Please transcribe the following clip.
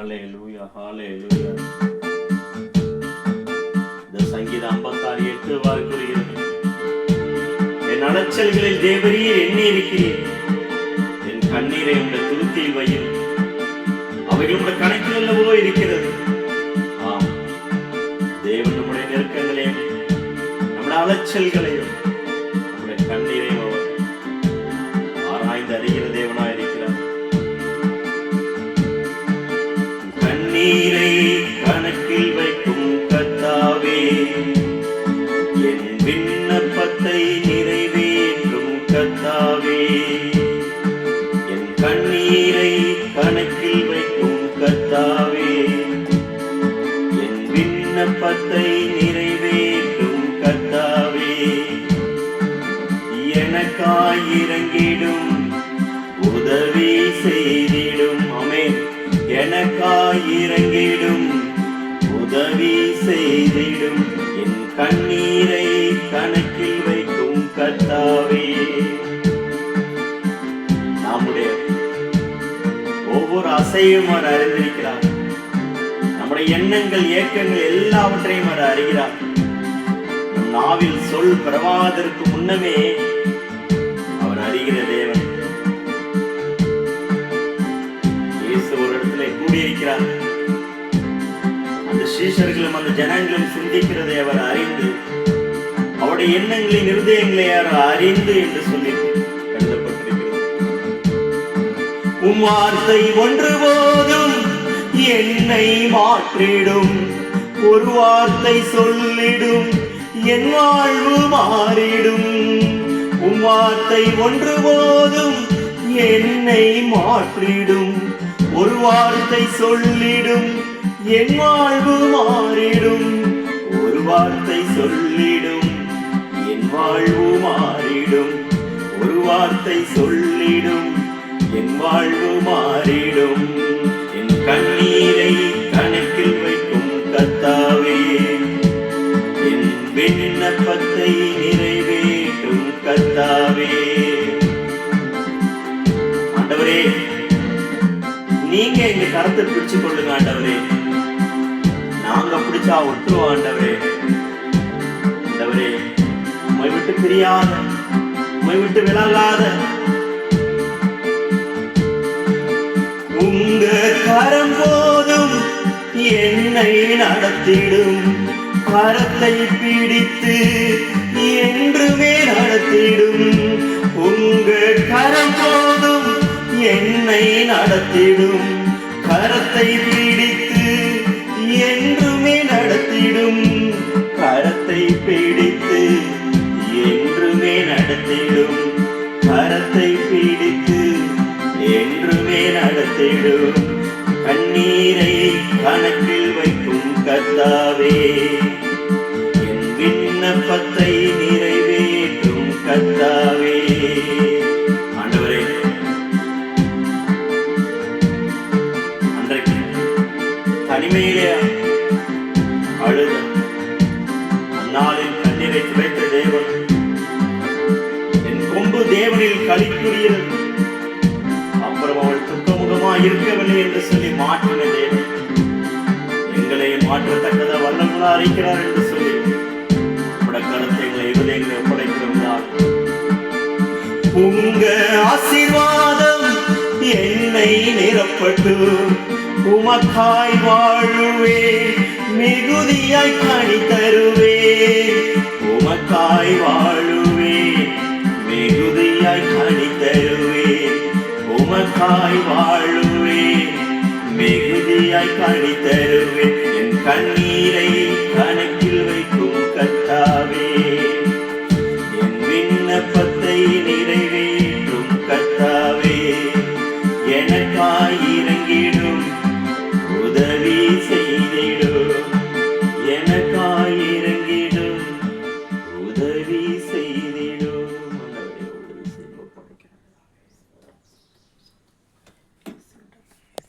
ஹல்லேலூயா, ஹல்லேலூயா. இந்த சங்கீதம் 56:8 வார் கூறுகிறது, என் அலைச்சல்களில் தேவரீர் எண்ணி இருக்கிறீர், என் கண்ணீரை உடைய துருத்தியில் வையும், அவைகள் உடைய கணக்கில் அல்லவோ இருக்கிறது. ஆம், தேவன் நம்முடைய நெருக்கங்களையும் நம்முடைய அலைச்சல்களையும் நம்முடைய கண்ணீரையும் அவர் ஆராய்ந்து அறிகிற தேவனாய் இருக்கிறார். கண்ணீரை கணக்கில் வைக்கும் கர்த்தாவே, என் விண்ணப்பத்தை நிறைவேற்றும் கர்த்தாவே, என் கண்ணீரை கணக்கில் வைக்கும் கர்த்தாவே, என் விண்ணப்பத்தை நிறைவேற்றும் கர்த்தாவே, எனக்காய் இறங்கிடும் உதவி செய்திடும். ஆமென். எனக்காய் இறங்கிடும் உதவி செய்திடும், என் கண்ணீரை கணக்கில் வைக்கும் கர்த்தாவே. நம்முடைய ஒவ்வொரு அசையும் அவர் அறிந்திருக்கிறார். நம்முடைய எண்ணங்கள், ஏக்கங்கள் எல்லாவற்றையும் அவர் அறிகிறார். நம் நாவில் சொல் பிறவாதற்கு முன்னமே அவர் அறிகிற தேவன். ஒரு இடத்துல கூடியிருக்கிறார். அந்த சீஷர்களும் அந்த ஜனங்களும் சிந்திக்கிறதை அவர் அறிந்து, அவருடைய எண்ணங்களின் இருதயங்களை அவர் அறிந்து என்று சொல்லி எழுதப்பட்டிருக்கிறது. உம் வார்த்தை ஒன்று போதும் என்னை மாற்றிடும், ஒரு வார்த்தை சொல்லிடும் என் வாழ்வு மாறிடும். உம் வார்த்தை ஒன்று போதும் என்னை மாற்றிடும், ஒரு வார்த்தை சொல்லிடும் என் வாழ்வு மாறிடும். ஒரு வார்த்தை சொல்லிடும் என் வாழ்வு மாறிடும், ஒரு வார்த்தை சொல்லிடும் என் வாழ்வு மாறிடும். என் கண்ணீரை கணக்கில் வைக்கும் கர்த்தாவே, என் விண்ணப்பத்தை நிறைவேற்றும் கர்த்தாவே. ஆண்டவரே, நீங்க எங்க கரத்தை பிடிச்சு கொள்ளுங்க ஆண்டவரே, நாங்க பிடிச்சா ஒட்டுவோம் ஆண்டவரே. ஆண்டவரே, உம்மை விட்டு பிரியாத, உம்மை விட்டு விலகாத உங்க கரம் போதும் என்னை நடத்திடும், கரத்தை பிடித்து என்றுமே நடத்திடும். உங்க கரம் போதும் என்னை நடத்திடும், கரத்தை பிடித்து என்றுமே நடத்திடும், கரத்தை பிடித்து என்றுமே நடத்திடும், கரத்தை பிடித்து என்றுமே நடத்திடும். கண்ணீரை கணக்கில் வைக்கும் கர்த்தாவே, என் விண்ணப்பத்தை நிறைவேற்றும் கர்த்தாவே. ஆண்டவரே, தனிமையிலே அழுத அந்நாளில் கண்ணீரை துடைத்த தேவன், என் கொம்பு தேவனில் களிக்குரியது, அப்புறம் அவள் துக்கமுகமாய் இருக்கவில்லை என்று சொல்லி மாற்றின தேவன், எங்களை மாற்றத்தக்கத வல்லமுள்ள அறிக்கிறார் என்று சொல்லி நம்முடைய கருத்தை எங்களை இருதயங்களை ஒப்படைக்கிறோம். உங்க ஆசீர்வாதம் என்னை நிரப்பட்டு, உமக்காய் வாழுவே, மிகுதியாய் கனி தருவே. உமக்காய் வாழுவே, மிகுதியாய் கனி தருவே. உமக்காய் வாழுவே, மிகுதியாய் கனி தருவே. என் கண்ணீரை கணக்கில் வைக்கும் கர்த்தாவே,